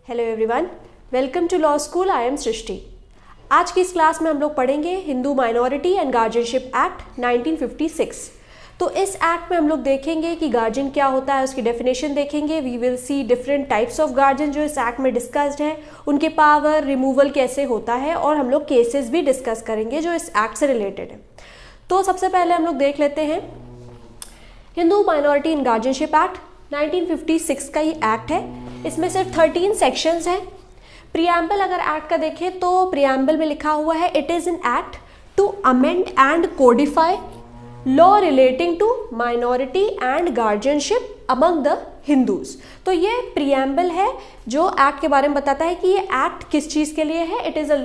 Hello everyone, welcome to law school. I am Srishti. आज की इस क्लास में हम लोग पढ़ेंगे Hindu minority and guardianship act 1956। तो इस एक्ट में हम लोग देखेंगे कि गार्जियन क्या होता है, उसकी डेफिनेशन देखेंगे। We will see different types of guardian जो इस एक्ट में डिस्कस्ड है, उनके पावर रिमूवल कैसे होता है, और हम लोग केसेस भी डिस्कस करेंगे जो इस एक्ट से रिलेटेड है। तो सबसे पहले हम लोग देख लेते हैं Hindu minority and guardianship act 1956 का ये एक्ट है। इसमें सिर्फ 13 सेक्शंस हैं। प्रियम्बल अगर एक्ट का देखें तो प्रियम्बल में लिखा हुआ है it is an act to amend and codify law relating to minority and guardianship among the Hindus. तो ये प्रियम्बल है जो एक्ट के बारे में बताता है कि ये एक्ट किस चीज़ के लिए है। इट इज़ अ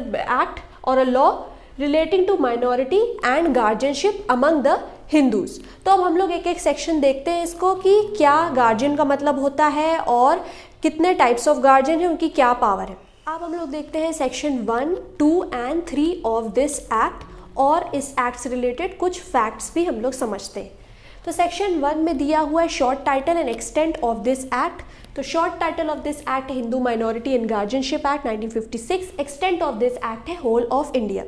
एक्ट और a law relating to minority and guardianship among the Hindus. तो अब हम लोग एक एक सेक्शन देखते हैं इसको कि क्या गार्जियन का मतलब होता है और कितने टाइप्स ऑफ गार्जियन है, उनकी क्या पावर है। अब हम लोग देखते हैं section 1, 2 and 3 of this act, और इस एक्ट से रिलेटेड कुछ फैक्ट्स भी हम लोग समझते हैं। तो सेक्शन 1 में दिया हुआ है short title and extent of this act. तो short title of this act है Hindu minority and guardianship act 1956। Extent of this act है होल ऑफ इंडिया।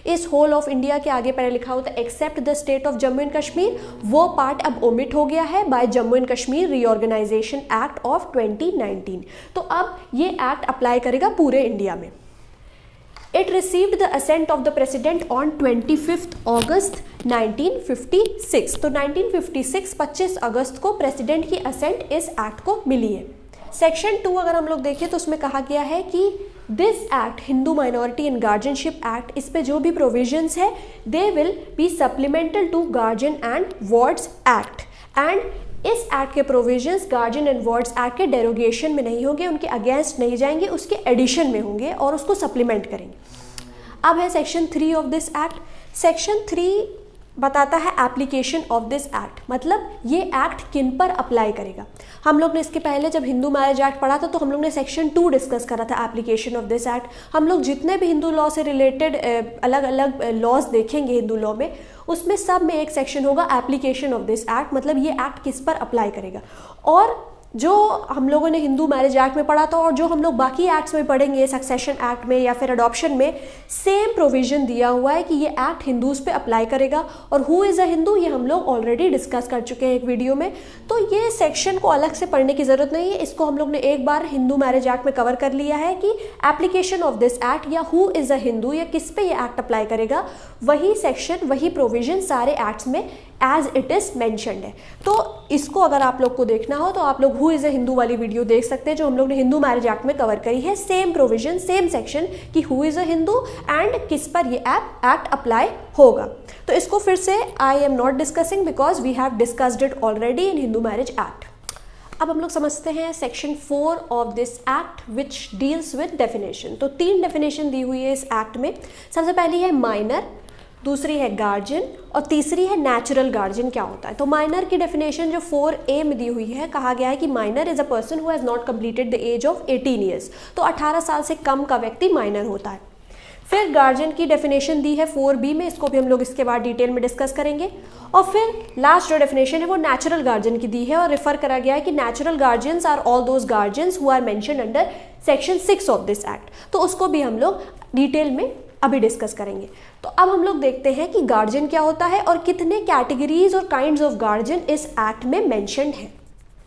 इस होल ऑफ इंडिया के आगे पहले लिखा होता है except the state of Jammu and Kashmir, वो पार्ट अब ओमिट हो गया है by Jammu and Kashmir reorganisation act of 2019। तो अब ये एक्ट अप्लाई करेगा पूरे इंडिया में। It received the assent of the President on 25th August 1956। तो 1956 25 अगस्त को प्रेसिडेंट की असेंट इस एक्ट को मिली है। सेक्शन 2 अगर हम लोग देखें तो उसमें कहा गया है कि this act Hindu minority and guardianship act, इस पे जो भी प्रोविजंस है they will be supplemental to guardian and wards act. And इस एक्ट के provisions guardian and wards act के डेरोगेशन में नहीं होंगे, उनके अगेंस्ट नहीं जाएंगे, उसके एडिशन में होंगे और उसको सप्लीमेंट करेंगे। अब है section 3 of this act. Section 3 बताता है एप्लीकेशन ऑफ दिस एक्ट, मतलब ये एक्ट किन पर अप्लाई करेगा। हम लोग ने इसके पहले जब हिंदू मैरिज एक्ट पढ़ा था तो हम लोग ने सेक्शन 2 डिस्कस करा था एप्लीकेशन ऑफ दिस एक्ट। हम लोग जितने भी हिंदू लॉ से रिलेटेड अलग अलग लॉज देखेंगे हिंदू लॉ में, उसमें सब में एक सेक्शन होगा एप्लीकेशन ऑफ दिस एक्ट, मतलब ये एक्ट किस पर अप्लाई करेगा। और जो हम लोगों ने हिंदू मैरिज एक्ट में पढ़ा था और जो हम लोग बाकी एक्ट्स में पढ़ेंगे सक्सेशन एक्ट में या फिर अडॉप्शन में, सेम प्रोविजन दिया हुआ है कि ये एक्ट हिंदूज पे अप्लाई करेगा। और हु इज़ अ हिंदू ये हम लोग ऑलरेडी डिस्कस कर चुके हैं एक वीडियो में, तो ये सेक्शन को अलग से पढ़ने की ज़रूरत नहीं है। इसको हम लोग ने एक बार हिंदू मैरिज एक्ट में कवर कर लिया है कि एप्लीकेशन ऑफ दिस एक्ट या हु इज़ अ हिंदू या किस पे ये एक्ट अप्लाई करेगा, वही सेक्शन वही प्रोविजन सारे एक्ट्स में एज इट इज़ मैंशनड है। तो इसको अगर आप लोग को देखना हो तो आप लोग हु इज़ अ हिंदू वाली वीडियो देख सकते हैं जो हम लोग ने हिंदू मैरिज एक्ट में कवर करी है। सेम प्रोविजन सेम सेक्शन कि who is a Hindu and किस पर ये एक्ट अप्लाई होगा। तो इसको फिर से I am not discussing because we have discussed it already in Hindu marriage act. अब हम लोग समझते हैं section 4 of this act which deals with definition. तो 3 डेफिनेशन दी हुई है इस एक्ट में। सबसे पहली है माइनर, दूसरी है गार्जियन और तीसरी है नेचुरल गार्जियन क्या होता है। तो माइनर की डेफिनेशन जो 4A में दी हुई है, कहा गया है कि minor is a person who has not completed the age of 18 years. तो 18 साल से कम का व्यक्ति माइनर होता है। फिर गार्जियन की डेफिनेशन दी है 4B में, इसको भी हम लोग इसके बाद डिटेल में डिस्कस करेंगे। और फिर लास्ट जो डेफिनेशन है वो नेचुरल गार्जियन की दी है और रेफर करा गया है कि natural guardians are all those guardians who are mentioned under section 6 of this act. तो उसको भी हम लोग डिटेल में अभी डिस्कस करेंगे। तो अब हम लोग देखते हैं कि गार्जियन क्या होता है और कितने कैटेगरीज और काइंड्स ऑफ गार्जियन इस एक्ट में मेंशन्ड है।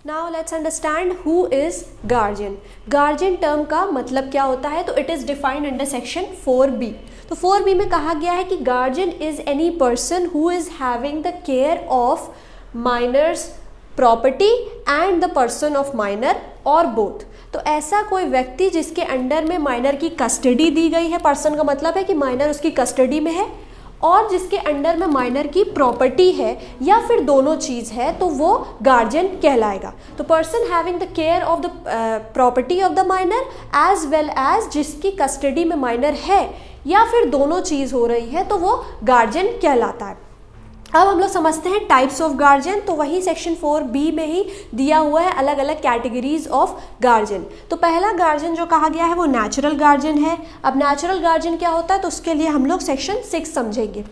Now let's understand who is guardian. Guardian term का मतलब क्या होता है, तो it is defined under section 4B। तो 4B में कहा गया है कि guardian is any person who is having the care of miners property and the person of minor और बोथ। तो ऐसा कोई व्यक्ति जिसके अंडर में माइनर की कस्टडी दी गई है, पर्सन का मतलब है कि माइनर उसकी कस्टडी में है, और जिसके अंडर में माइनर की प्रॉपर्टी है या फिर दोनों चीज़ है, तो वो गार्जियन कहलाएगा। तो person having the care of the property of the minor as well as जिसकी कस्टडी में माइनर है या फिर दोनों चीज़ हो रही है, तो वो गार्जियन कहलाता है। अब हम लोग समझते हैं टाइप्स ऑफ गार्जियन। तो वही सेक्शन 4B में ही दिया हुआ है अलग अलग कैटेगरीज ऑफ गार्जियन। तो पहला गार्जियन जो कहा गया है वो नेचुरल गार्जियन है। अब नेचुरल गार्जियन क्या होता है, तो उसके लिए हम लोग सेक्शन 6 समझेंगे।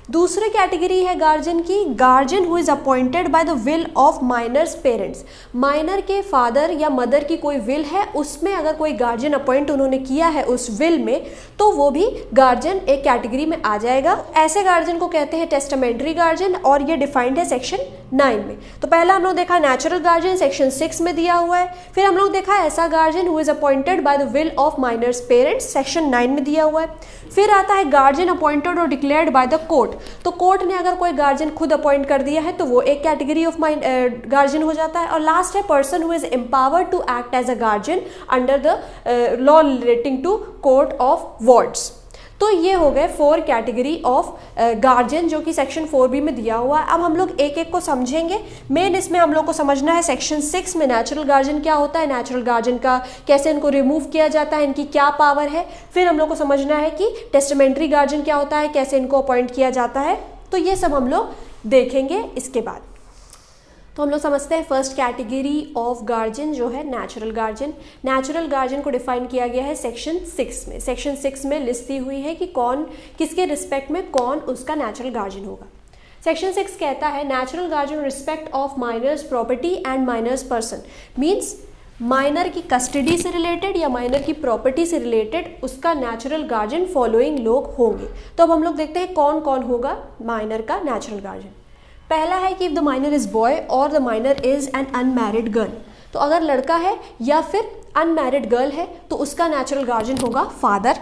दूसरी कैटेगरी है गार्जियन की, guardian who is appointed by the will of miners parents. Minor के फादर या मदर की कोई विल है, उसमें अगर कोई गार्जियन अपॉइंट उन्होंने किया है उस विल में, तो वो भी गार्जियन एक कैटेगरी में आ जाएगा। ऐसे गार्जियन को कहते हैं टेस्टामेंटरी गार्जियन, और ये डिफाइंड है सेक्शन 9 में। तो पहला हम लोग देखा नेचुरल गार्जियन, सेक्शन 6 में दिया हुआ है। फिर हम लोग देखा ऐसा guardian who is appointed by the will of miners parents, section 9 में दिया हुआ है। फिर आता है गार्जियन अपॉइंटेड और डिक्लेयर्ड बाय द कोर्ट। तो कोर्ट ने अगर कोई गार्जियन खुद अपॉइंट कर दिया है तो वो एक कैटेगरी ऑफ गार्जियन हो जाता है। और लास्ट है person who is empowered to act as a guardian under the law relating to court of wards. तो ये हो गए 4 कैटेगरी ऑफ गार्जियन जो कि सेक्शन 4B में दिया हुआ है। अब हम लोग एक एक को समझेंगे। मेन इसमें हम लोग को समझना है सेक्शन 6 में नेचुरल गार्जियन क्या होता है, नेचुरल गार्जियन का कैसे इनको रिमूव किया जाता है, इनकी क्या पावर है। फिर हम लोग को समझना है कि टेस्टामेंटरी गार्जियन क्या होता है, कैसे इनको अपॉइंट किया जाता है। तो ये सब हम लोग देखेंगे इसके बाद। तो हम लोग समझते हैं फर्स्ट कैटेगरी ऑफ गार्जियन जो है नेचुरल गार्जियन। नेचुरल गार्जियन को डिफाइन किया गया है सेक्शन 6 में। सेक्शन 6 में लिस्ट दी हुई है कि कौन किसके रिस्पेक्ट में कौन उसका नेचुरल गार्जियन होगा। सेक्शन 6 कहता है natural guardian respect of miners property and minor's person, means minor की कस्टडी से रिलेटेड या माइनर की प्रॉपर्टी से रिलेटेड उसका नेचुरल गार्जियन फॉलोइंग लोग होंगे। तो अब हम लोग देखते हैं कौन कौन होगा माइनर का नेचुरल गार्जियन। पहला है कि if the minor is boy और the minor is an unmarried girl. तो अगर लड़का है या फिर अनमैरिड गर्ल है तो उसका नेचुरल गार्जियन होगा father,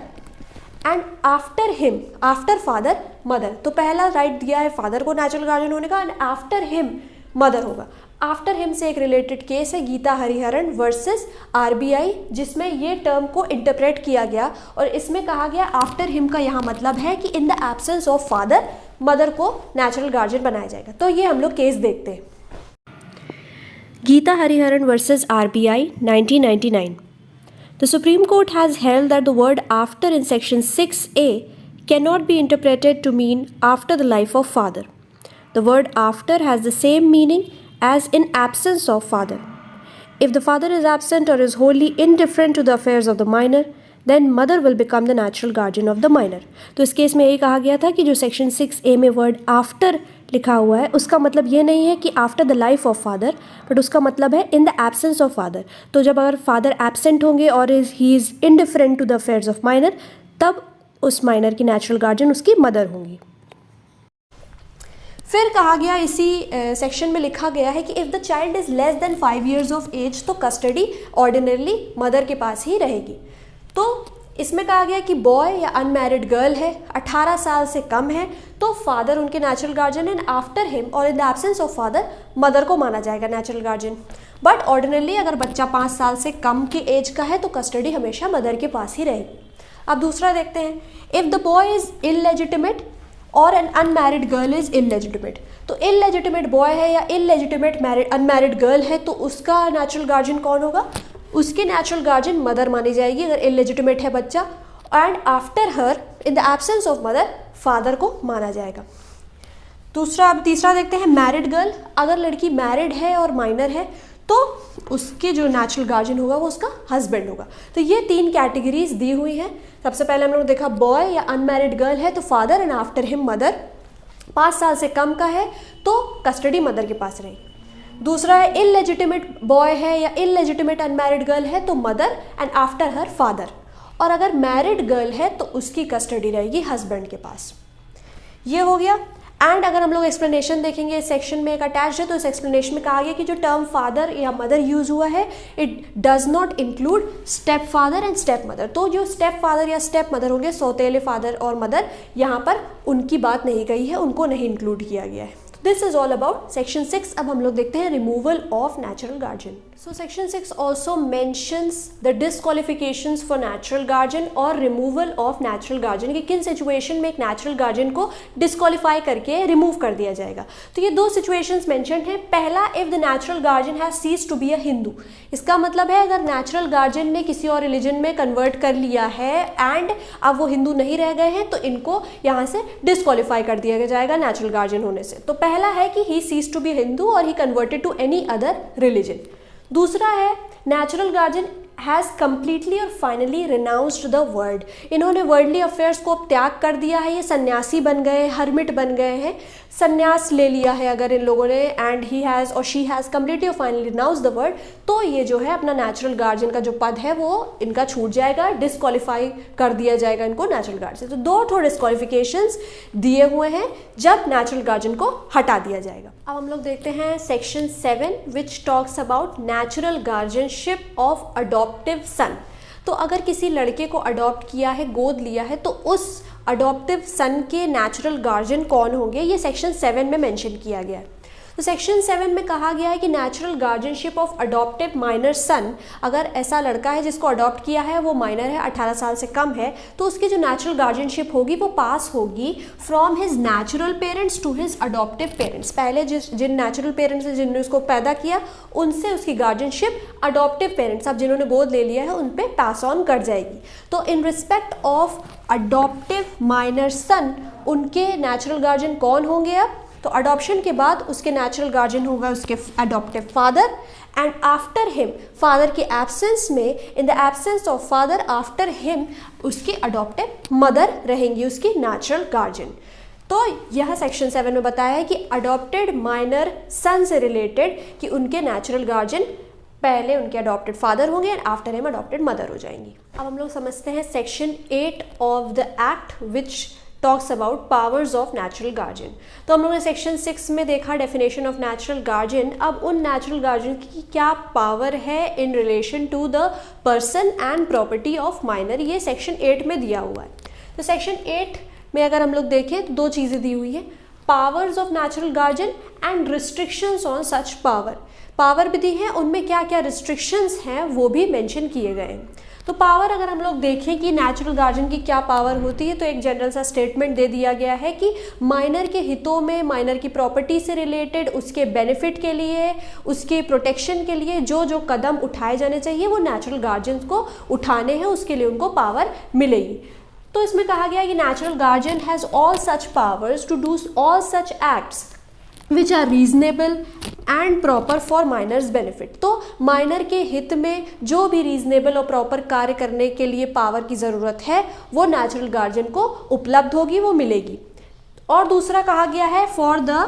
and after him, after father mother. तो पहला राइट दिया है फादर को नेचुरल गार्जियन होने का, एंड आफ्टर हिम मदर होगा। आफ्टर हिम से एक रिलेटेड केस है गीता हरिहरन वर्सेस RBI, जिसमें ये टर्म को इंटरप्रेट किया गया और इसमें कहा गया आफ्टर हिम का यहाँ मतलब है कि in the absence of father mother को नेचुरल गार्जियन बनाया जाएगा। तो ये हम लोग केस देखते हैं। Gita Hariharan versus RBI 1999। The Supreme Court has held that the word after in section 6A cannot be interpreted to mean after the life of father. The word after has the same meaning as in absence of father. If the father is absent or is wholly indifferent to the affairs of the minor, then mother will become the natural guardian of the minor. तो इस case में यही कहा गया था कि जो section 6A में वर्ड आफ्टर लिखा हुआ है उसका मतलब ये नहीं है कि after the life of father, but उसका मतलब है in the absence of father. तो जब अगर फादर एब्सेंट होंगे और he is indifferent to the affairs of minor, तब उस माइनर की नेचुरल गार्जियन उसकी मदर होंगी। फिर कहा गया इसी सेक्शन में लिखा गया है कि if the child is less than 5 years of age तो कस्टडी ऑर्डिनरली मदर के पास ही रहेगी। तो इसमें कहा गया कि बॉय या अनमैरिड गर्ल है, 18 साल से कम है, तो फादर उनके natural guardian, and after him और in the absence of father mother को माना जाएगा नेचुरल गार्जियन। बट ऑर्डिनरली अगर बच्चा 5 साल से कम के एज का है तो कस्टडी हमेशा मदर के पास ही रहेगी। अब दूसरा देखते हैं, if the boy is illegitimate और N unmarried girl is illegitimate. तो इललेजिटिमेट बॉय है या इललेजिटिमेट अनमैरिड गर्ल है तो उसका नेचुरल गार्जियन कौन होगा? उसकी नेचुरल गार्जियन मदर मानी जाएगी अगर इललेजिटिमेट है बच्चा, and after her in the absence of mother father को माना जाएगा। तीसरा देखते हैं मैरिड गर्ल। अगर लड़की मैरिड है और माइनर है तो उसके जो नेचुरल गार्जियन होगा वो उसका हस्बैंड होगा। तो ये 3 कैटेगरीज दी हुई हैं। सबसे पहले हम लोग देखा बॉय या अनमैरिड गर्ल है तो father, and after him mother. 5 साल से कम का है तो कस्टडी मदर के पास रहेगी। दूसरा है इललेजिटिमेट बॉय है या इललेजिटिमेट अनमैरिड गर्ल है तो mother, and after her father. और अगर मैरिड गर्ल है तो उसकी कस्टडी रहेगी हस्बैंड के पास। ये हो गया। एंड अगर हम लोग एक्सप्लेनेशन देखेंगे इस सेक्शन में एक अटैच है तो इस एक्सप्लेनेशन में कहा गया कि जो टर्म फादर या मदर यूज हुआ है it does not include step father and step mother. तो जो स्टेप फादर या स्टेप मदर होंगे, सौतेले फादर और मदर, यहाँ पर उनकी बात नहीं कही है, उनको नहीं इंक्लूड किया गया है। This is all about section 6। अब हम लोग देखते हैं removal of natural guardian. So section 6 also mentions the disqualifications for natural guardian और रिमूवल ऑफ नेचुरल गार्जियन कि किन सिचुएशन में एक नेचुरल गार्जियन को डिस्क्वालीफाई करके रिमूव कर दिया जाएगा। तो ये 2 सिचुएशंस मेंशन हैं। पहला, if the natural guardian has ceased to be a Hindu. इसका मतलब है अगर नेचुरल गार्जियन ने किसी और रिलीजन में कन्वर्ट कर लिया है एंड अब वो हिंदू नहीं रह गए हैं तो इनको यहाँ से डिस्क्वालीफाई कर दिया जाएगा नेचुरल गार्जियन होने से। तो पहला है कि he cease to be Hindu और he converted to any other religion. दूसरा है नेचुरल गार्जियन हैज़ कम्प्लीटली और फाइनली रिनाउंस्ड द वर्ल्ड, इन्होंने वर्ल्डली अफेयर्स को त्याग कर दिया है, ये सन्यासी बन गए हैं, हर्मिट बन गए हैं, सन्यास ले लिया है अगर इन लोगों ने, एंड ही हैज़ और शी हैज़ कम्प्लीटली और फाइनली रिनाउंस्ड द वर्ल्ड, तो ये जो है अपना नेचुरल गार्जियन का जो पद है वो इनका छूट जाएगा, डिस्क्वालीफाई कर दिया जाएगा इनको नेचुरल गार्जियन। तो दो डिस्क्वालिफिकेशंस दिए हुए हैं जब नेचुरल गार्जियन को हटा दिया जाएगा। अब हम लोग देखते हैं section 7 which talks about natural guardianship of adoptive son. तो अगर किसी लड़के को अडॉप्ट किया है, गोद लिया है, तो उस अडॉप्टिव सन के नेचुरल गार्जियन कौन होंगे, ये सेक्शन 7 में मेंशन किया गया है। तो सेक्शन 7 में कहा गया है कि natural guardianship of adoptive minor son, अगर ऐसा लड़का है जिसको अडॉप्ट किया है, वो माइनर है, 18 साल से कम है, तो उसकी जो नेचुरल गार्जियनशिप होगी वो पास होगी from his natural parents to his adoptive parents. पहले जिन नेचुरल पेरेंट्स ने जिन्होंने उसको पैदा किया, उनसे उसकी गार्जियनशिप अडॉप्टिव पेरेंट्स, अब जिन्होंने गोद ले लिया है, उन पर पास ऑन कर जाएगी। तो in respect of adoptive minor son, उनके नेचुरल गार्जियन कौन होंगे? अब तो अडॉप्शन के बाद उसके नेचुरल गार्जियन होगा उसके adoptive father, and after him, father के एब्सेंस में, इन the absence of father after him, उसकी अडॉप्टिव मदर रहेंगी उसकी नेचुरल गार्जियन। तो यह सेक्शन 7 में बताया है कि अडॉप्टेड माइनर सन से रिलेटेड कि उनके नेचुरल गार्जियन पहले उनके अडॉप्टेड फादर होंगे and after him adopted mother हो जाएंगी। अब हम लोग समझते हैं section 8 of the act which talks about powers of natural guardian. तो हम लोगों ने सेक्शन 6 में देखा डेफिनेशन ऑफ नेचुरल गार्जियन। अब उन नेचुरल गार्जियन की क्या पावर है in relation to the person and property of minor, ये सेक्शन 8 में दिया हुआ है। तो सेक्शन 8 में अगर हम लोग देखें तो दो चीज़ें दी हुई है, powers of natural guardian and restrictions on such power भी दी है, उनमें क्या क्या रिस्ट्रिक्शंस हैं वो भी मेंशन किए गए हैं। तो पावर अगर हम लोग देखें कि नेचुरल गार्जियन की क्या पावर होती है, तो एक जनरल सा स्टेटमेंट दे दिया गया है कि माइनर के हितों में, माइनर की प्रॉपर्टी से रिलेटेड, उसके बेनिफिट के लिए, उसके प्रोटेक्शन के लिए जो जो कदम उठाए जाने चाहिए वो नेचुरल गार्जियन को उठाने हैं, उसके लिए उनको पावर मिलेगी। तो इसमें कहा गया कि natural guardian has all such powers to do all such acts which are reasonable and proper for minor's benefit. तो माइनर के हित में जो भी रीजनेबल और प्रॉपर कार्य करने के लिए पावर की ज़रूरत है वो नेचुरल गार्जियन को उपलब्ध होगी, वो मिलेगी। और दूसरा कहा गया है फॉर द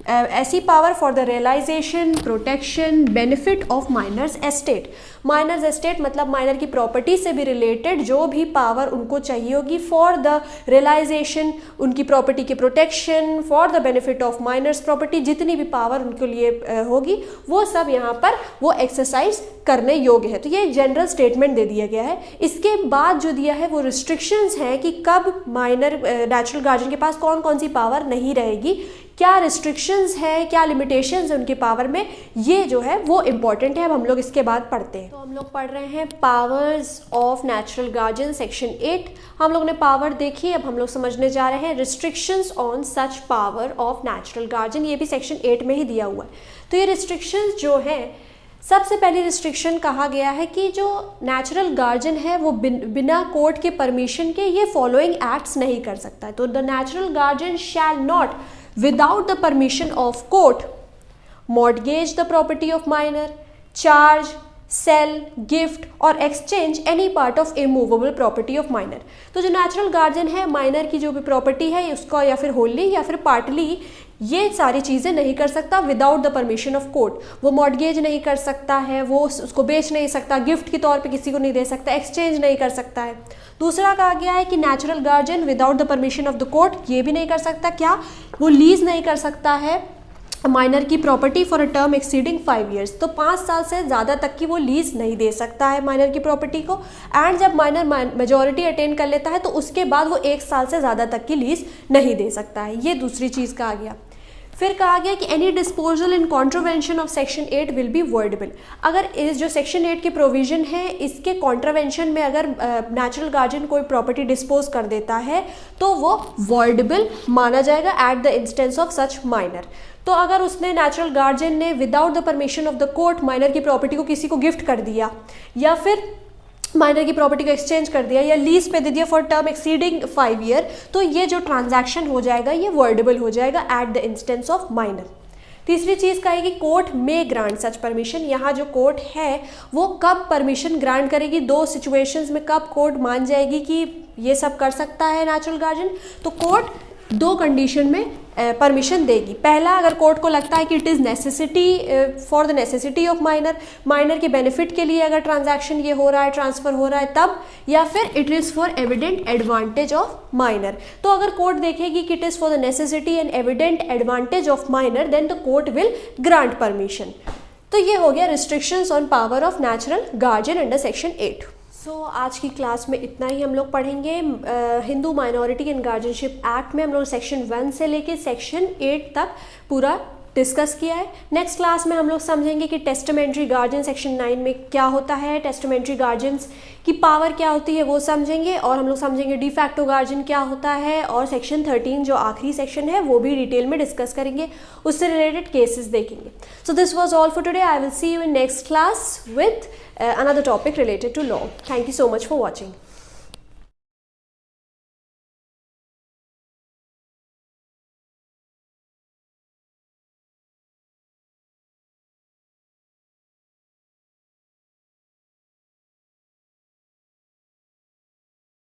ऐसी power for the realization, protection, benefit of minor's estate. Minor's estate मतलब माइनर की प्रॉपर्टी से भी रिलेटेड जो भी पावर उनको चाहिए होगी फॉर द रियलाइजेशन, उनकी प्रॉपर्टी के protection, for the benefit of miners property, जितनी भी पावर उनके लिए होगी वो सब यहाँ पर वो एक्सरसाइज करने योग्य है। तो ये एक जनरल स्टेटमेंट दे दिया गया है। इसके बाद जो दिया है वो रिस्ट्रिक्शंस हैं कि कब माइनर नेचुरल गार्जियन के पास कौन कौन सी पावर नहीं रहेगी, क्या रिस्ट्रिक्शंस है, क्या लिमिटेशंस है उनकी पावर में, ये जो है वो इम्पॉर्टेंट है। अब हम लोग इसके बाद पढ़ते हैं। तो हम लोग पढ़ रहे हैं powers of natural guardian section 8। हम लोग ने पावर देखी, अब हम लोग समझने जा रहे हैं restrictions on such power of natural guardian. ये भी सेक्शन 8 में ही दिया हुआ है। तो ये रिस्ट्रिक्शंस जो हैं, सबसे पहली रिस्ट्रिक्शन कहा गया है कि जो नेचुरल गार्जियन है वो बिना कोर्ट के परमिशन के ये फॉलोइंग एक्ट्स नहीं कर सकता है। तो the natural guardian shall not without the permission of court mortgage the property of minor, charge, sell, gift और exchange any part of immovable property of minor। तो जो नेचुरल गार्जियन है माइनर की जो भी प्रॉपर्टी है उसका या फिर होली या फिर पार्टली ये सारी चीज़ें नहीं कर सकता without the permission of court. वो मॉर्गेज नहीं कर सकता है, वो उसको बेच नहीं सकता, गिफ्ट के तौर पे किसी को नहीं दे सकता, एक्सचेंज नहीं कर सकता है। दूसरा कहा गया है कि natural guardian without the permission of the court ये भी नहीं कर सकता, क्या वो लीज नहीं कर सकता है माइनर की property for a term exceeding 5 years। तो 5 साल से ज़्यादा तक की वो लीज नहीं दे सकता है माइनर की प्रॉपर्टी को। एंड जब माइनर मेजॉरिटी अटेन कर लेता है तो उसके बाद वो 1 साल से ज़्यादा तक की लीज नहीं दे सकता है। ये दूसरी चीज़ कहा गया। फिर कहा गया कि any disposal in contravention of section 8 will be voidable. अगर इस जो सेक्शन 8 की प्रोविजन है इसके कॉन्ट्रोवेंशन में अगर नेचुरल गार्जियन कोई प्रॉपर्टी डिस्पोज कर देता है तो वो वर्डेबल माना जाएगा at the instance of such minor. तो अगर उसने नेचुरल गार्जियन ने without the permission of the court minor की प्रॉपर्टी को किसी को गिफ्ट कर दिया या फिर माइनर की प्रॉपर्टी को एक्सचेंज कर दिया या लीज पे दे दिया फॉर टर्म एक्सीडिंग 5 year, तो ये जो ट्रांजैक्शन हो जाएगा ये वर्डेबल हो जाएगा at the instance of minor. तीसरी चीज़ कहेगी कोर्ट में ग्रांट सच परमिशन। यहाँ जो कोर्ट है वो कब परमिशन ग्रांट करेगी, दो सिचुएशंस में कब कोर्ट मान जाएगी कि ये सब कर सकता है नेचुरल गार्जियन। तो कोर्ट दो कंडीशन में परमिशन देगी। पहला, अगर कोर्ट को लगता है कि it is necessity for the necessity of minor के बेनिफिट के लिए अगर ट्रांजैक्शन ये हो रहा है, ट्रांसफ़र हो रहा है तब, या फिर it is for evident advantage of minor. तो अगर कोर्ट देखेगी कि it is for the necessity and evident advantage of minor, then the court will grant permission. तो ये हो गया restrictions on power of natural guardian under section 8। आज की क्लास में इतना ही हम लोग पढ़ेंगे। Hindu minority and guardianship act में हम लोग सेक्शन 1 से लेके सेक्शन 8 तक पूरा डिस्कस किया है। नेक्स्ट क्लास में हम लोग समझेंगे कि टेस्टामेंट्री गार्जियन सेक्शन 9 में क्या होता है, टेस्टामेंट्री गार्जियंस की पावर क्या होती है वो समझेंगे, और हम लोग समझेंगे डी फैक्टो गार्जियन क्या होता है, और सेक्शन 13 जो आखिरी सेक्शन है वो भी डिटेल में डिस्कस करेंगे, उससे रिलेटेड केसेस देखेंगे। So this was all for today. I will see you in next class with another topic related to law. Thank you so much for watching.